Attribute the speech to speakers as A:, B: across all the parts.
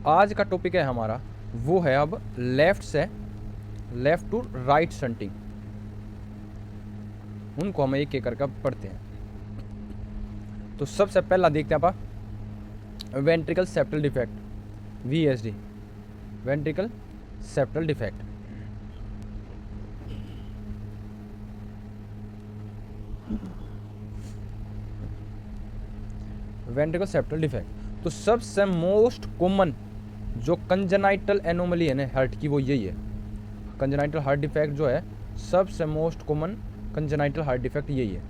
A: आज का टॉपिक है हमारा, वो है अब लेफ़्ट टू राइट शंटिंग। उनको हम एक एक करके पढ़ते हैं। तो सबसे पहला देखते हैं आप ventricle septal defect, VSD, ventricle septal defect. Ventricle septal defect, तो सबसे मोस्ट कॉमन जो कंजेनाइटल एनोमली है ना हार्ट की, वो यही है। कंजेनाइटल हार्ट डिफेक्ट जो है, सबसे most common congenital heart defect यही है।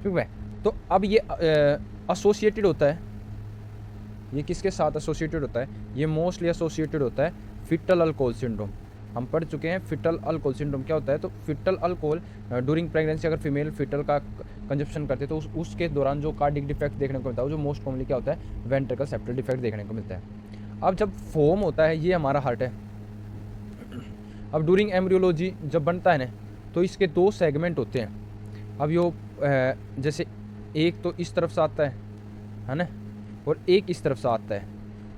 A: ठीक है, तो अब ये एसोसिएटेड होता है, ये किसके साथ एसोसिएटेड होता है? ये मोस्टली एसोसिएटेड होता है फिटल अल्कोहल सिंड्रोम। हम पढ़ चुके हैं फिटल अल्कोहल सिंड्रोम क्या होता है। तो फिटल अल्कोहल ड्यूरिंग प्रेगनेंसी, अगर फीमेल फिटल का कंजप्शन करते तो उसके दौरान जो कार्डिक डिफेक्ट देखने को मिलता है, जो मोस्ट कॉमनली क्या होता है, वेंट्रिकल सेप्टल डिफेक्ट देखने को मिलता है। अब जब फॉर्म होता है, ये हमारा हार्ट है। अब ड्यूरिंग एम्ब्रियोलॉजी जब बनता है ना, तो इसके दो सेगमेंट होते हैं। अब यो जैसे एक तो इस तरफ से आता है ना, और एक इस तरफ से आता है।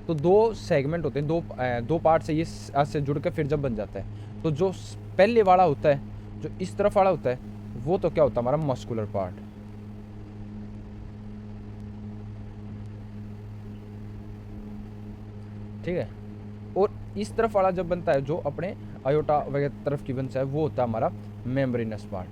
A: तो दो सेगमेंट होते हैं, दो पार्ट से ये से जुड़ कर फिर जब बन जाता है। तो जो पहले वाला होता है, जो इस तरफ वाला होता है, वो तो क्या होता है, हमारा मस्कुलर पार्ट। ठीक है, और इस तरफ वाला जब बनता है, जो अपने आयोटा वगैरह तरफ की बनता है, वो होता है हमारा मेम्ब्रेनस पार्ट।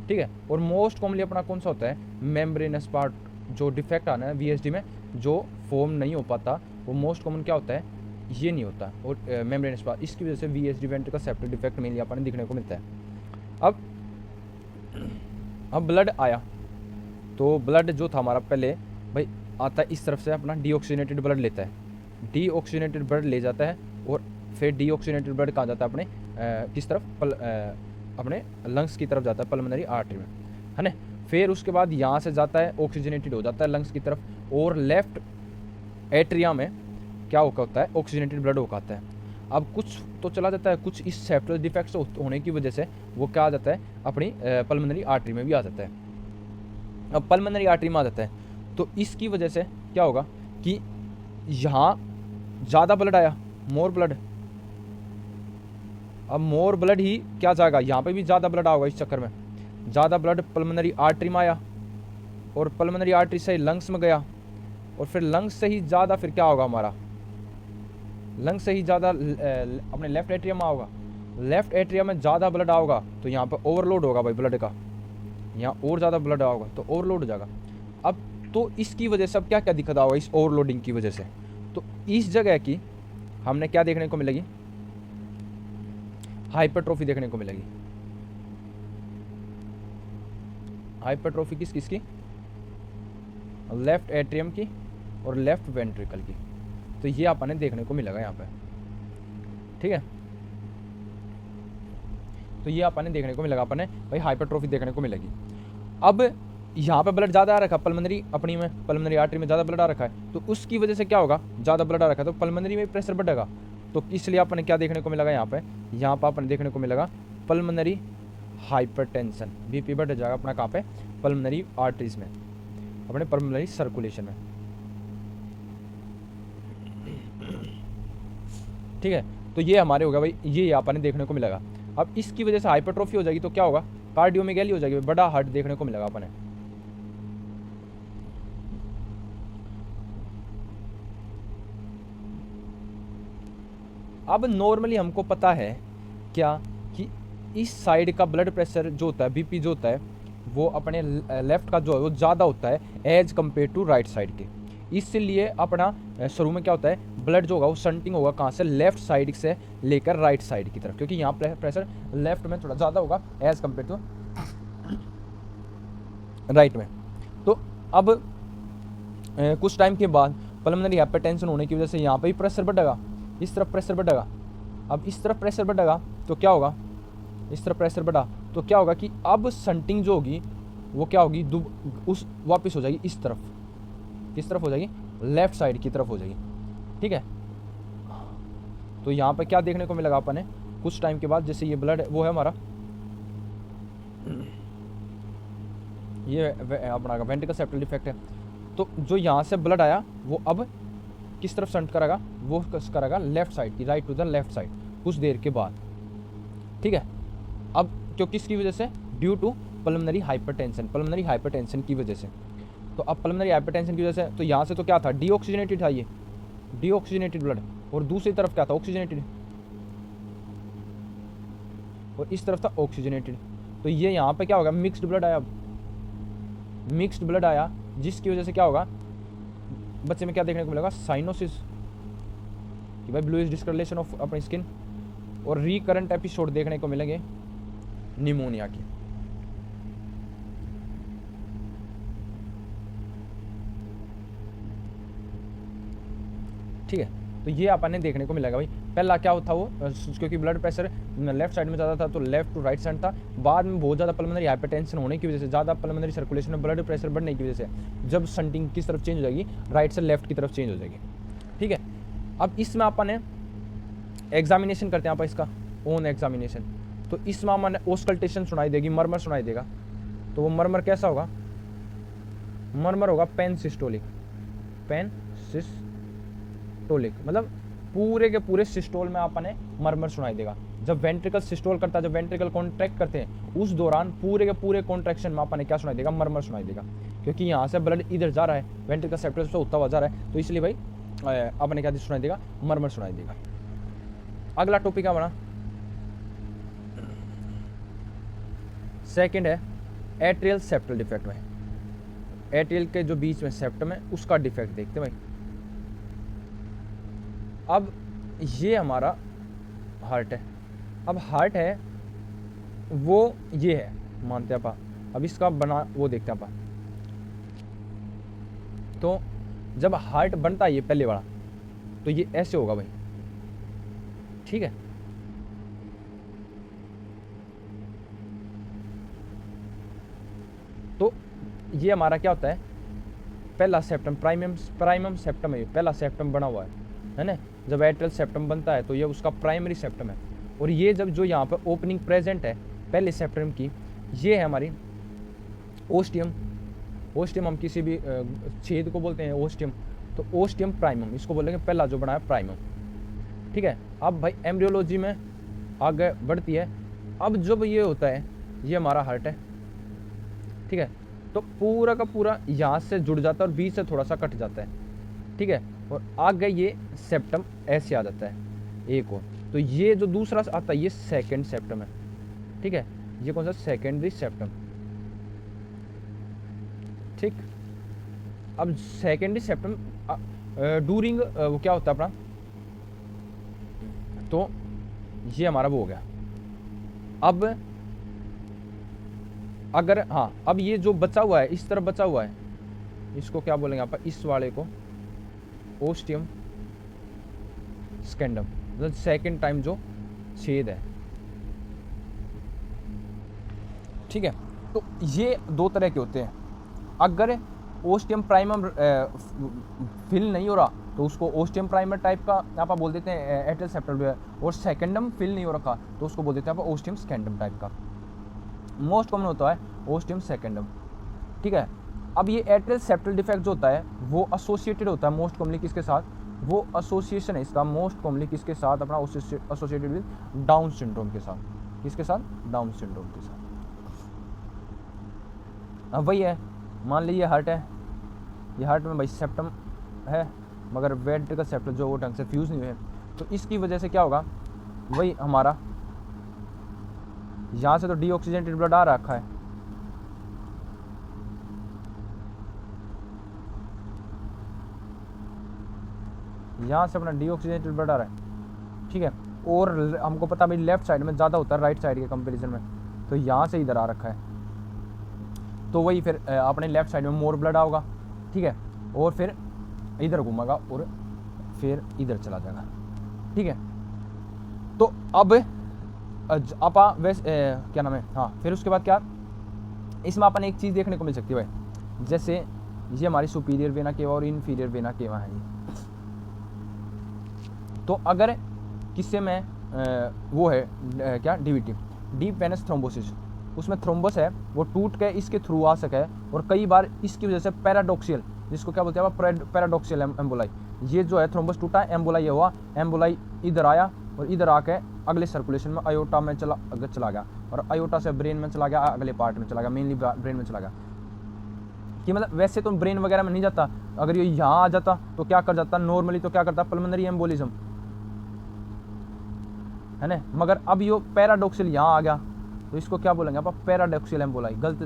A: ठीक है, और मोस्ट कॉमनली अपना कौन सा होता है, मेम्ब्रेनस पार्ट। जो डिफेक्ट आना है VSD में, जो फॉर्म नहीं हो पाता, वो मोस्ट कॉमन क्या होता है, ये नहीं होता, और मेम्ब्रेनस पार्ट। इसकी वजह से VSD ventricle septal defect mainly अपन दिखने को मिलता है। अब ब्लड आया, तो ब्लड जो था हमारा पहले भाई आता है इस तरफ से, अपना डीऑक्सीनेटेड ब्लड लेता है, डीऑक्सीनेटेड ब्लड ले जाता है, और फिर डीऑक्सीनेटेड ब्लड कहाँ जाता है, अपने किस तरफ, अपने लंग्स की तरफ जाता है, पल्मोनरी आर्टरी में, है ना। फिर उसके बाद यहाँ से जाता है, ऑक्सीजनेटेड हो जाता है लंग्स की तरफ, और लेफ्ट एट्रिया में क्या होता है, ऑक्सीजनेटेड ब्लड होता है। अब कुछ तो चला जाता है, कुछ इस सेप्टल डिफेक्ट्स होने की वजह से वो क्या आ जाता है, अपनी पल्मोनरी आर्टरी में भी आ जाता है। अब पल्मोनरी आर्टरी में आ जाता है, तो इसकी वजह से क्या होगा कि यहाँ ज़्यादा ब्लड आया, मोर ब्लड। अब मोर ब्लड ही क्या जाएगा, यहाँ पे भी ज़्यादा ब्लड आएगा, इस चक्कर में ज़्यादा ब्लड पल्मोनरी आर्टरी में आया, और पल्मोनरी आर्टरी से लंग्स में गया, और फिर लंग्स से ही ज़्यादा फिर क्या होगा, हमारा लंग्स से ही ज़्यादा अपने लेफ्ट एट्रियम में होगा। लेफ्ट एट्रियम में ज़्यादा ब्लड आओगा, तो यहाँ पर ओवरलोड होगा भाई ब्लड का, यहाँ और ज़्यादा ब्लड आओगा तो ओवरलोड हो जाएगा। अब तो इसकी वजह से अब क्या क्या दिक्कत होगा, इस ओवरलोडिंग की वजह से, तो इस जगह की हमने क्या देखने को मिलेगी, हाइपरट्रोफी देखने को मिलेगी। हाइपरट्रोफी किसकी, लेफ्ट एट्रियम की और लेफ्ट वेंट्रिकल की। तो ये आपने देखने को मिलेगा यहाँ पे। ठीक है, तो ये आपने देखने को मिलेगा, अपने भाई हाइपरट्रोफी देखने को मिलेगी। अब यहाँ पे ब्लड ज़्यादा आ रखा है, पल्मोनरी अपनी में, पल्मोनरी आर्टरी में ज़्यादा ब्लड आ रखा है, तो उसकी वजह से क्या होगा, ज़्यादा ब्लड आ रखा है तो पल्मोनरी में प्रेशर बढ़ेगा। तो इसलिए अपने क्या देखने को मिलेगा, यहाँ पर अपने देखने को मिलेगा पल्मोनरी हाइपरटेंशन, BP बढ़ जाएगा अपना कहाँ पे, पल्मोनरी आर्टरीज में, अपने पल्मोनरी सर्कुलेशन में। ठीक है, तो ये हमारे हो गया भाई, ये आपने देखने को मिलेगा। अब इसकी वजह से हाइपरट्रोफी हो जाएगी, तो क्या होगा, कार्डियोमेगैली हो जाएगी, बड़ा हार्ट देखने को मिलेगा अपने। अब नॉर्मली हमको पता है क्या कि इस साइड का ब्लड प्रेशर जो होता है, BP जो होता है, वो अपने लेफ्ट का जो है वो ज़्यादा होता है as compare to right side के। इसलिए अपना शुरू में क्या होता है, ब्लड जो होगा वो शंटिंग होगा कहाँ से, लेफ्ट साइड से लेकर राइट साइड की तरफ, क्योंकि यहाँ प्रेशर लेफ्ट में थोड़ा ज़्यादा होगा एज कम्पेयर टू राइट में। तो अब कुछ टाइम के बाद पल्मोनरी हाइपरटेंशन होने की वजह से यहाँ पे भी प्रेशर बढ़ेगा, इस तरफ प्रेशर बढ़ेगा। अब इस तरफ प्रेशर बढ़ेगा तो क्या होगा, इस तरफ प्रेशर बढ़ा तो क्या होगा कि अब शंटिंग जो होगी वो क्या होगी, उस वापस हो जाएगी इस तरफ, किस तरफ हो जाएगी, लेफ्ट साइड की तरफ हो जाएगी। ठीक है, तो यहाँ पे क्या देखने को मिलेगा अपन ने, कुछ टाइम के बाद जैसे ये ब्लड वो है हमारा ये अपना वेंट्रिकल सेप्टल डिफेक्ट है। तो जो यहाँ से ब्लड आया वो अब किस तरफ संट करेगा, वो करेगा लेफ्ट साइड की, right to the left side कुछ देर के बाद, ठीक है। अब क्यों, किसकी वजह से, due to pulmonary hypertension, pulmonary hypertension की वजह से। तो अब पल्मोनरी हाइपरटेंशन की वजह से, तो यहाँ से तो क्या था, डीऑक्सीजनेटेड था ये, डीऑक्सीजनेटेड ब्लड, और दूसरी तरफ क्या था, ऑक्सीजनेटेड, और इस तरफ था ऑक्सीजनेटेड। तो ये यहाँ पे क्या होगा, मिक्स्ड ब्लड आया, मिक्स्ड ब्लड आया, जिसकी वजह से क्या होगा, बच्चे में क्या देखने को मिलेगा, साइनोसिस, कि भाई ब्लूइश डिस्कलरेशन ऑफ अपनी स्किन, और रिकरेंट एपिसोड देखने को मिलेंगे निमोनिया के। ठीक है, तो ये अपन ने देखने को मिलेगा भाई। पहला क्या होता वो, क्योंकि ब्लड प्रेशर लेफ्ट साइड में ज़्यादा था तो लेफ्ट टू राइट साइड था, बाद में बहुत ज़्यादा पल्मोनरी हाइपरटेंशन होने की वजह से, ज़्यादा पल्मोनरी सर्कुलेशन में ब्लड प्रेशर बढ़ने की वजह से, जब शंटिंग किस तरफ चेंज हो जाएगी, राइट से लेफ्ट की तरफ चेंज हो जाएगी। ठीक है, अब इसमें अपन ने एग्जामिनेशन करते हैं, आप इसका ओन एग्जामिनेशन। तो इसमें अपन ने ऑस्कल्टेशन सुनाई देगी, मरमर सुनाई देगा। तो वो मरमर कैसा होगा, मरमर होगा पेन सिस्टोलिक, पेन सिस्टोलिक, मतलब पूरे के पूरे सिस्टोल में आपने मरमर सुनाई देगा। जब वेंट्रिकल सिस्टोल करता है, जब वेंट्रिकल कॉन्ट्रैक्ट करते हैं, उस दौरान पूरे के पूरे कॉन्ट्रैक्शन में आपने क्या सुनाई देगा, मरमर सुनाई देगा। क्योंकि यहाँ से ब्लड इधर जा रहा है, वेंट्रिकल सेप्टम से होता हुआ जा रहा है, तो इसलिए भाई आपने क्या सुनाई देगा, मरमर सुनाई देगा। अगला टॉपिक क्या बना, सेकंड है एट्रियल सेप्टल डिफेक्ट में। एट्रियल के जो बीच में सेप्टम है उसका डिफेक्ट देखते हैं भाई। अब ये हमारा हार्ट है, अब हार्ट है वो ये है, मानते हैं आप। अब इसका बना वो देखते हैं आप। तो जब हार्ट बनता है ये पहले वाला, तो ये ऐसे होगा भाई, ठीक है। तो ये हमारा क्या होता है, पहला सेप्टम, प्राइमम सेप्टम है, पहला सेप्टम बना हुआ है ना। जब एट्रियल सेप्टम बनता है तो ये उसका प्राइमरी सेप्टम है। और ये जब जो यहाँ पर ओपनिंग प्रेजेंट है पहले सेप्टम की, ये है हमारी ओस्टियम। ओस्टियम हम किसी भी छेद को बोलते हैं ओस्टियम, तो ओस्टियम प्राइमम इसको बोलेंगे, पहला जो बना है प्राइमम, ठीक है। अब भाई एम्ब्रियोलॉजी में आगे बढ़ती है। अब जब ये होता है, ये हमारा हार्ट है, ठीक है। तो पूरा का पूरा यहाँ से जुड़ जाता है और बीच से थोड़ा सा कट जाता है, ठीक है। और आगे ये सेप्टम ऐसे आ जाता है एक और। तो ये जो दूसरा आता है ये सेकंड सेप्टम है, ठीक है। ये कौन सा, सेकेंडरी सेप्टम, ठीक। अब सेकेंडरी सेप्टम डूरिंग वो क्या होता है अपना, तो ये हमारा वो हो गया। अब अगर हाँ, अब ये जो बचा हुआ है, इस तरफ बचा हुआ है, इसको क्या बोलेंगे आप, इस वाले को ओस्टियम स्कैंडम, मतलब सेकेंड टाइम जो छेद है, ठीक है। तो ये दो तरह के होते हैं। अगर ओस्टियम प्राइमम फिल नहीं हो रहा तो उसको ओस्टियम प्राइमर टाइप का आप बोल देते हैं एट्रियल सेप्टल, और सेकेंडम फिल नहीं हो रखा तो उसको बोल देते हैं आप ओस्टियम स्कैंडम टाइप का। मोस्ट कॉमन होता है ओस्टियम सेकेंडम, ठीक है। अब ये एट्रियल सेप्टल डिफेक्ट जो होता है वो एसोसिएटेड होता है मोस्ट कॉमनली किसके साथ, वो एसोसिएशन है इसका मोस्ट कॉमनली किसके साथ, अपना एसोसिएटेड विद डाउन सिंड्रोम के साथ। किसके साथ, डाउन सिंड्रोम के साथ। अब वही है, मान लीजिए हार्ट है, ये हार्ट में भाई सेप्टम है मगर वेंट्रिकल सेप्टल जो वो ढंग से फ्यूज नहीं हुए, तो इसकी वजह से क्या होगा, वही हमारा यहाँ से तो डीऑक्सीजनेटेड ब्लड आ रखा है, यहाँ से अपना डीऑक्सीजनेटेड ब्लड आ रहा है, ठीक है। और हमको पता भाई लेफ्ट साइड में ज़्यादा होता है राइट साइड के कंपैरिजन में, तो यहाँ से इधर आ रखा है, तो वही फिर अपने लेफ्ट साइड में मोर ब्लड आओगा, ठीक है। और फिर इधर घूमेगा और फिर इधर चला जाएगा, ठीक है। तो अब आपा वैसे क्या नाम है, हाँ, फिर उसके बाद क्या, इसमें अपन एक चीज़ देखने को मिल सकती है भाई, जैसे ये हमारी सुपीरियर वेना केवा और इन्फीरियर वेना केवा है ये। तो अगर किससे में वो है क्या, डीवीटी, डीप वेनस थ्रोम्बोसिस, उसमें थ्रोम्बस है वो टूट के इसके थ्रू आ सके, और कई बार इसकी वजह से पैराडॉक्सियल, जिसको क्या बोलते हैं पैराडॉक्सियल एम्बोलाई, ये जो है थ्रोम्बस टूटा, एम्बोलाई हुआ, एम्बोलाई इधर आया और इधर आके अगले सर्कुलेशन में आयोटा में चला गया, और आयोटा से ब्रेन में चला गया, अगले पार्ट में चला गया, मेनली ब्रेन में चला गया। कि मतलब वैसे तो ब्रेन वगैरह में नहीं जाता, अगर ये यहाँ आ जाता तो क्या कर जाता, नॉर्मली तो क्या करता, पल्मोनरी एम्बोलिज्म, है ना, मगर अब ये पैराडॉक्सियल यहाँ आ गया तो इसको क्या बोलेंगे आप, पैराडॉक्सियल एम्बोलाई, गलत।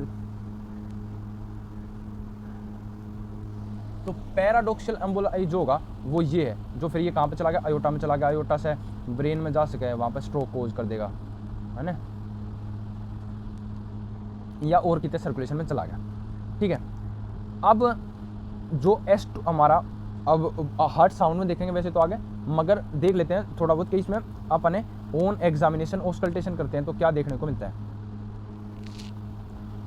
A: तो पैराडॉक्सियल एम्बोलाई जो होगा वो ये है, जो फिर ये कहाँ पे चला गया, आयोटा में चला गया, आयोटा से ब्रेन में जा सके, वहाँ पे स्ट्रोक कोज कर देगा, है ना, या और कितने सर्कुलेशन में चला गया। ठीक है, अब जो S2 हमारा, अब हार्ट साउंड में देखेंगे वैसे तो आगे, मगर देख लेते हैं थोड़ा बहुत कि इसमें अपने ओन एग्जामिनेशन ऑस्कल्टेशन करते हैं तो क्या देखने को मिलता है।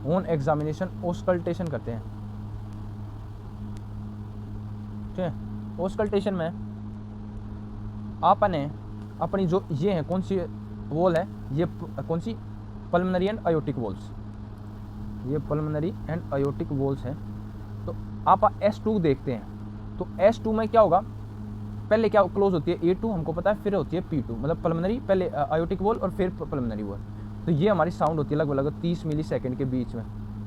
A: ओन एग्जामिनेशन ऑस्कल्टेशन करते हैं, ठीक है, ऑस्कल्टेशन में आपने अपनी जो ये है कौन सी वॉल है, ये कौन सी, पल्मोनरी एंड आयोटिक वॉल्स, ये पल्मोनरी एंड आयोटिक वॉल्स हैं। तो आप S2 देखते हैं, तो S2 में क्या होगा, पहले क्या क्लोज होती है A2 हमको पता है, फिर होती है P2, मतलब पल्मोनरी पहले आयोटिक वॉल और फिर पल्मोनरी वॉल। तो ये हमारी साउंड होती है लगभग 30 मिली सेकेंड के बीच में,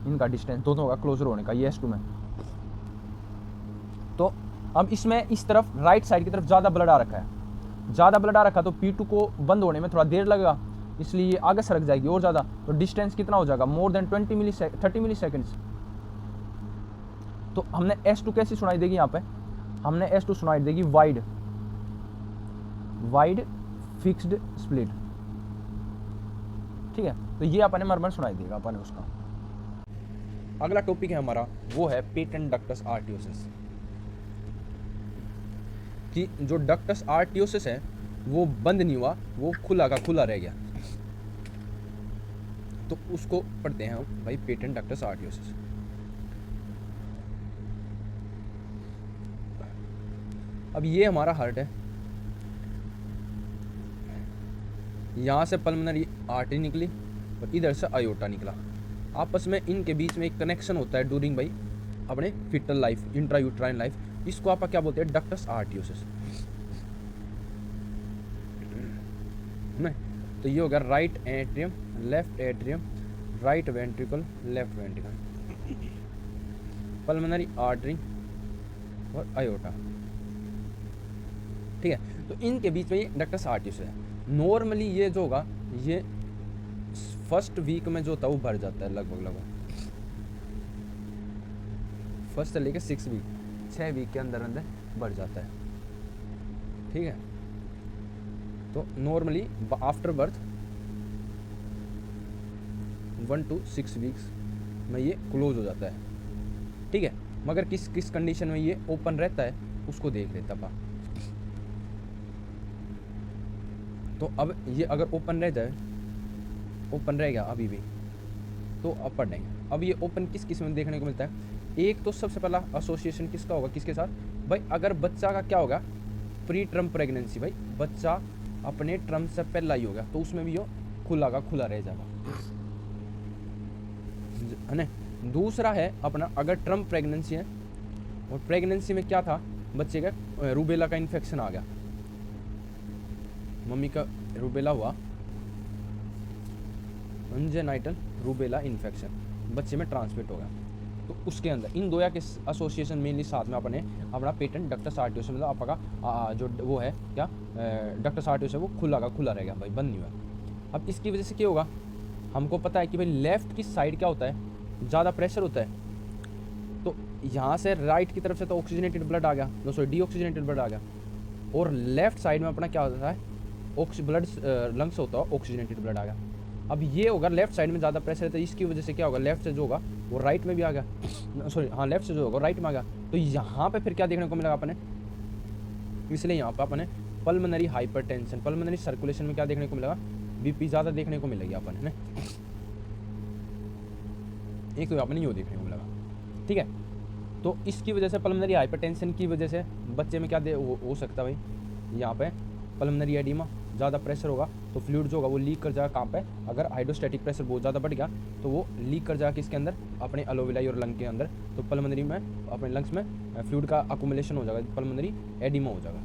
A: इनका डिस्टेंस दोनों का क्लोजर होने का, ये S2 में। तो अब इसमें इस तरफ राइट साइड की तरफ ज़्यादा ब्लड आ रखा है, ज़्यादा ब्लड आ रखा तो P2 को बंद होने में थोड़ा देर लगेगा, इसलिए ये आगे सरक जाएगी और ज़्यादा, तो डिस्टेंस कितना हो जाएगा, मोर देन 30 मिली सेकेंड्स। तो हमने S2 कैसी सुनाई देगी, यहाँ पे हमने S2 सुनाई देगी वाइड फिक्स्ड स्प्लिट, ठीक है, तो ये अपने मरमर सुनाई देगा अपने उसका। अगला टॉपिक है हमारा, वो है पेटेंट डक्टस आर्टियोसिस, कि जो डक्टस आर्टियोसिस है वो बंद नहीं हुआ, वो खुला का खुला रह गया, तो उसको पढ़ते हैं हम भाई, पेटेंट डक्टस आर्टियोसिस। अब ये हमारा हार्ट है, यहाँ से पल्मोनरी आर्टरी निकली और इधर से आयोटा निकला, आपस में इनके बीच में एक कनेक्शन होता है ड्यूरिंग भाई अपने फिटल लाइफ, इंट्रायूट्राइन लाइफ, इसको आप क्या बोलते हैं, डक्टस आर्टियोसिस। नहीं तो ये होगा right atrium, left atrium, right ventricle, left ventricle, pulmonary artery और आयोटा, ठीक है। तो इनके बीच में ये डक्टस आर्टियोसिस है। नॉर्मली ये जो होगा, ये फर्स्ट वीक में जो होता है वो भर जाता है, लगभग फर्स्ट से लेके 6 वीक, 6 वीक के अंदर अंदर बढ़ जाता है, ठीक है। तो normally after birth 1 to 6 weeks में ये क्लोज हो जाता है, ठीक है। मगर किस किस कंडीशन में ये ओपन रहता है उसको देख लेता पा। तो अब ये अगर ओपन रह जाए, ओपन रह गया अभी भी, तो अब पढ़ेंगे। अब ये ओपन किस किस में देखने को मिलता है, एक तो सबसे पहला एसोसिएशन किसका होगा, किसके साथ भाई, अगर बच्चा का क्या होगा, प्री टर्म प्रेगनेंसी, भाई बच्चा अपने टर्म से पहला ही होगा तो उसमें भी वो खुला का खुला रह जाएगा, है ना। दूसरा है अपना, अगर टर्म प्रेगनेंसी है और प्रेगनेंसी में क्या था, बच्चे का रूबेला का इन्फेक्शन आ गया, मम्मी का रूबेला हुआ, कंजेनाइटल रूबेला इन्फेक्शन बच्चे में ट्रांसमिट हो गया, तो उसके अंदर इन दो या के एसोसिएशन मेनली साथ में अपने अपना पेटेंट डक्टस आर्टियोसिस, मतलब आपका जो वो है क्या डक्टस आर्टियोसिस है वो खुला का खुला रहेगा भाई, बंद नहीं हुआ। अब इसकी वजह से क्या होगा, हमको पता है कि भाई लेफ्ट की साइड क्या होता है, ज़्यादा प्रेशर होता है, तो यहाँ से राइट की तरफ से तो ऑक्सीजनेटेड ब्लड आ गया, सॉरी डीऑक्सीजनेटेड ब्लड आ गया, और लेफ्ट साइड में अपना क्या होता है, ब्लड लंग्स होता है ऑक्सीजनेटेड ब्लड आ गया। अब ये होगा लेफ्ट साइड में ज़्यादा प्रेशर है, तो इसकी वजह से क्या होगा, लेफ्ट से जो होगा वो राइट में भी आ गया, सॉरी हाँ लेफ्ट से जो होगा राइट में आ गया, तो यहाँ पे फिर क्या देखने को मिलेगा अपने, इसलिए यहाँ पे अपने पल्मोनरी हाइपरटेंशन, पल्मोनरी सर्कुलेशन में क्या देखने को मिलेगा, बीपी ज़्यादा देखने को मिलेगी अपन, है ना, एक तो अपने ये देखने को मिलेगा, ठीक है। तो इसकी वजह से पल्मोनरी हाइपरटेंशन की वजह से बच्चे में क्या हो सकता है भाई, यहाँ पे पल्मोनरी एडिमा, ज़्यादा प्रेशर होगा तो फ्लूइड जो होगा वो लीक कर जाएगा कहाँ पे, अगर हाइड्रोस्टैटिक प्रेशर बहुत ज़्यादा बढ़ गया तो वो लीक कर जाएगा किसके अंदर, अपने अलोविलाई और लंग के अंदर, तो पल्मोनरी में अपने लंग्स में फ्लूइड का अकुमुलेशन हो जाएगा, पल्मोनरी एडिमा हो जाएगा।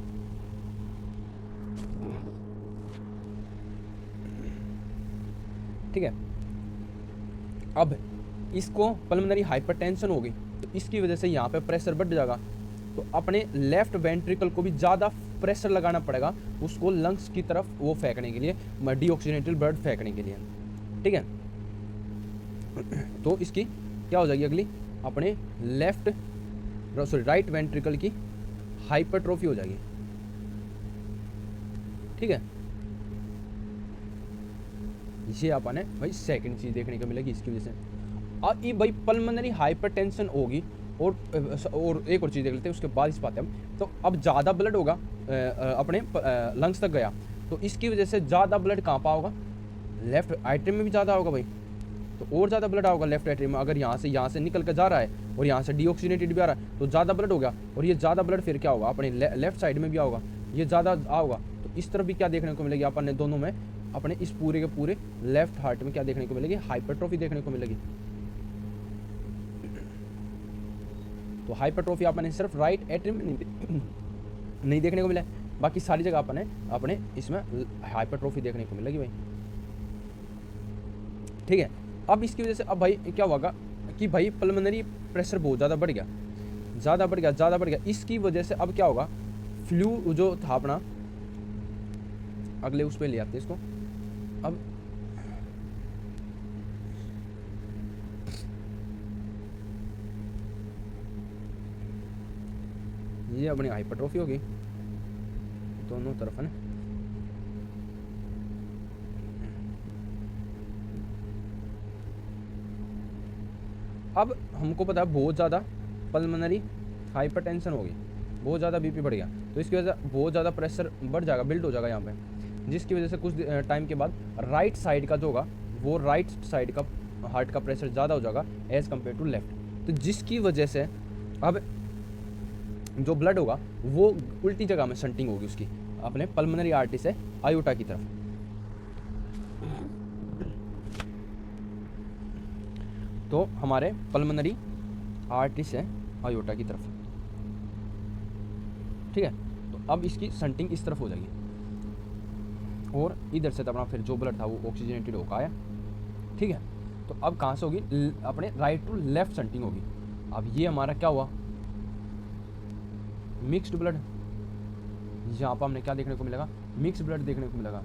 A: ठीक है, अब इसको पल्मोनरी हाइपरटेंशन होगी तो इसकी वजह से यहाँ पे प्रेशर बढ़ जाएगा, तो अपने लेफ्ट वेंट्रिकल को भी ज़्यादा प्रेशर लगाना पड़ेगा उसको लंग्स की तरफ वो फेंकने के लिए, डीऑक्सीजनेटेड ब्लड फेंकने के लिए। ठीक है, तो इसकी क्या हो जाएगी अगली, अपने राइट वेंट्रिकल की हाइपरट्रोफी हो जाएगी। ठीक है, ये आपने भाई सेकंड चीज देखने को मिलेगी इसकी वजह से। अब ये भाई पल्मोनरी हाइपरटेंशन होगी, और एक और चीज़ देख लेते हैं उसके बाद इस बात है हम। तो अब ज़्यादा ब्लड होगा अपने लंग्स तक गया तो इसकी वजह से ज़्यादा ब्लड कहाँ पा होगा, लेफ्ट एट्रियम में भी ज़्यादा होगा भाई, तो और ज़्यादा ब्लड होगा लेफ्ट एट्रियम में। अगर यहाँ से निकल कर जा रहा है और यहाँ से डीऑक्सीजनेटेड भी आ रहा है तो ज़्यादा ब्लड हो गया, और ये ज़्यादा ब्लड फिर क्या होगा अपने लेफ्ट साइड में भी होगा, ये ज़्यादा होगा तो इस तरफ भी क्या देखने को मिलेगी अपन ने दोनों में, अपने इस पूरे के पूरे लेफ्ट हार्ट में क्या देखने को मिलेगी, हाइपरट्रोफी देखने को मिलेगी। तो हाइपरट्रोफी आपने सिर्फ राइट एट्रियम में नहीं देखने को मिला, बाकी सारी जगह अपने इसमें हाइपरट्रोफी देखने को मिलेगी भाई। ठीक है, अब इसकी वजह से अब भाई क्या होगा कि भाई पल्मोनरी प्रेशर बहुत ज़्यादा बढ़ गया, इसकी वजह से अब क्या होगा, फ्लू जो था अपना, अगले उस पर ले आते हैं इसको। अब ये अपनी हाइपरट्रोफी होगी दोनों तरफ है ना। अब हमको पता है बहुत ज़्यादा पल्मोनरी हाइपरटेंशन होगी, बहुत ज़्यादा बीपी बढ़ गया तो इसकी वजह से बहुत ज़्यादा प्रेशर बढ़ जाएगा, बिल्ड हो जाएगा यहाँ पे, जिसकी वजह से कुछ टाइम के बाद राइट साइड का जो होगा वो राइट साइड का हार्ट का प्रेशर ज़्यादा हो जाएगा एज़ कम्पेयर टू लेफ्ट, तो जिसकी वजह से अब जो ब्लड होगा वो उल्टी जगह में शंटिंग होगी उसकी अपने पल्मोनरी आर्टरी से आयोटा की तरफ। तो हमारे पल्मोनरी आर्टरी से आयोटा की तरफ। ठीक है, तो अब इसकी शंटिंग इस तरफ हो जाएगी और इधर से अपना फिर जो ब्लड था वो ऑक्सीजनेटेड होकर आया। ठीक है, तो अब कहाँ से होगी, अपने राइट टू लेफ्ट शंटिंग होगी। अब ये हमारा क्या हुआ, मिक्स्ड ब्लड, यहाँ पर हमने क्या देखने को मिलेगा, मिक्स ब्लड देखने को मिलेगा,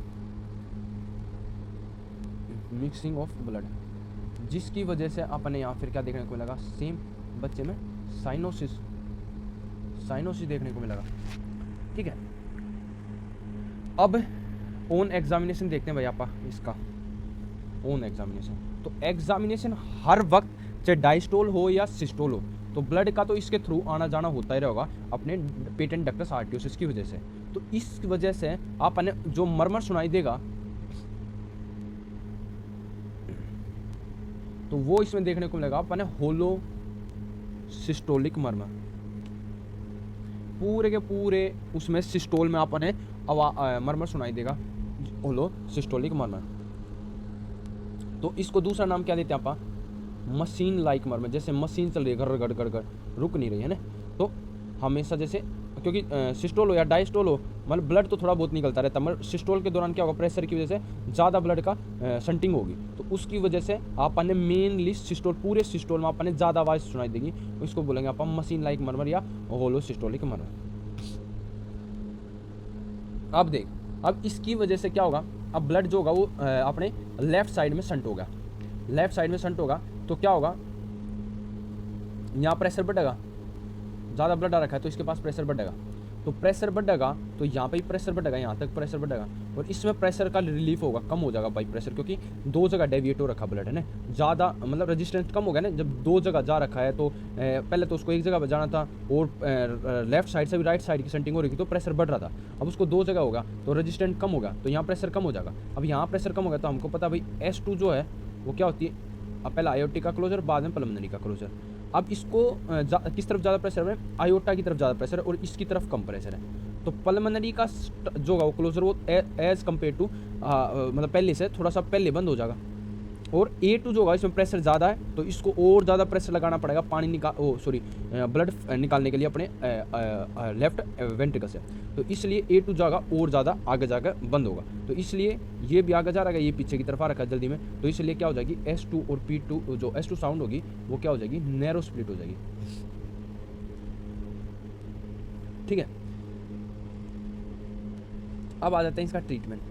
A: मिक्सिंग ऑफ ब्लड, जिसकी वजह से अपने यहाँ फिर क्या देखने को मिलेगा, सेम बच्चे में साइनोसिस देखने को मिलेगा। ठीक है, अब ओन एग्जामिनेशन देखते हैं भाई आप इसका ओन एग्जामिनेशन। तो एग्जामिनेशन हर वक्त चाहे डायस्टोल हो या सिस्टोल हो तो ब्लड का तो इसके थ्रू आना जाना होता ही रहेगा अपने पेटेंट डक्टस आर्टियोसिस की वजह से। तो इस वजह से आपने जो मरमर सुनाई देगा तो वो इसमें देखने को मिलेगा अपने होलो सिस्टोलिक मरमर, पूरे के पूरे उसमें सिस्टोल में आपने मरमर सुनाई देगा, होलो सिस्टोलिक मरमर। तो इसको दूसरा नाम क्या देते हैं आप, मशीन लाइक मरमर, जैसे मशीन चल रही है घर घर घर घर रुक नहीं रही है ना, तो हमेशा जैसे क्योंकि सिस्टोल हो या डायस्टोल हो मतलब ब्लड तो थोड़ा बहुत निकलता रहता है, मगर सिस्टोल के दौरान क्या होगा, प्रेशर की वजह से ज़्यादा ब्लड का शंटिंग होगी, तो उसकी वजह से आपने मेनली सिस्टोल, पूरे सिस्टोल में आपने ज़्यादा आवाज़ सुनाई देगी, इसको बोलेंगे आप मशीन लाइक मरमर या होलो सिस्टोलिक मरमर। अब देख, अब इसकी वजह से क्या होगा, अब ब्लड जो होगा वो अपने लेफ्ट साइड में शंट होगा, लेफ्ट साइड में शंट होगा तो क्या होगा, यहाँ प्रेशर बढ़ेगा, ज़्यादा ब्लड आ रखा है तो इसके पास प्रेशर बढ़ेगा, तो प्रेशर बढ़ेगा तो यहाँ पे ही प्रेशर बढ़ेगा, यहाँ तक प्रेशर बढ़ेगा और इसमें प्रेशर का रिलीफ होगा, कम हो जाएगा भाई प्रेशर, क्योंकि दो जगह डेविएट हो रखा ब्लड है ना, ज़्यादा मतलब रेजिस्टेंस कम हो गया ना, जब दो जगह जा रखा है तो पहले तो उसको एक जगह पर जाना था और लेफ्ट साइड से भी राइट साइड की सेंटिंग हो रही थी तो प्रेशर बढ़ रहा था, अब उसको दो जगह होगा तो रेजिस्टेंट कम होगा तो यहाँ प्रेशर कम हो जाएगा। अब यहाँ प्रेशर कम होगा तो हमको पता भाई S2 जो है वो क्या होती है, अब पहला आयोटी का क्लोजर बाद में पल्मोनरी का क्लोजर। अब इसको किस तरफ ज़्यादा प्रेशर है, आयोटा की तरफ ज़्यादा प्रेशर है और इसकी तरफ कम प्रेशर है, तो पल्मोनरी का जो होगा वो क्लोजर वो एज कम्पेयर टू मतलब पहले से थोड़ा सा पहले बंद हो जाएगा। और A2 जो होगा इसमें प्रेशर ज़्यादा है, तो इसको और ज़्यादा प्रेशर लगाना पड़ेगा पानी ब्लड निकालने के लिए अपने लेफ्ट वेंट्रिकल से। तो इसलिए A2 जाएगा और ज़्यादा आगे जाकर बंद होगा। तो इसलिए ये भी आगे जा रहा है, ये पीछे की तरफ आ रखा है जल्दी में। तो इसलिए क्या हो जाएगी S2 और P2 जो S2 साउंड होगी वो क्या हो जाएगी, नैरो स्प्लिट हो जाएगी। ठीक है, अब आ जाते हैं इसका ट्रीटमेंट।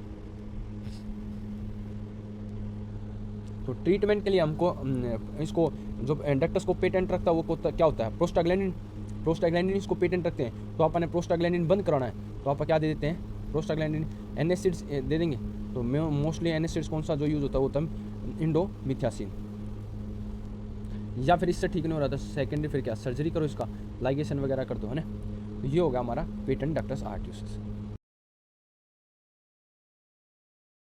A: तो ट्रीटमेंट के लिए हमको इसको जो एंडक्टस को पेटेंट रखता है वो क्या होता है, प्रोस्टाग्लैंडिन इसको पेटेंट रखते हैं। तो आपने प्रोस्टाग्लैंडिन बंद कराना है तो आप क्या दे देते हैं, प्रोस्टाग्लैंडिन एनासिड्स दे देंगे। तो मोस्टली एनासिड्स कौन सा जो यूज़ होता है वो होता है इंडोमिथासिन। या फिर इससे ठीक नहीं हो रहा था सेकेंडरी, फिर क्या सर्जरी करो, इसका लाइगेशन वगैरह कर दो, है ना। तो ये होगा हमारा पेटेंट डक्टस आर्टरियोसिस।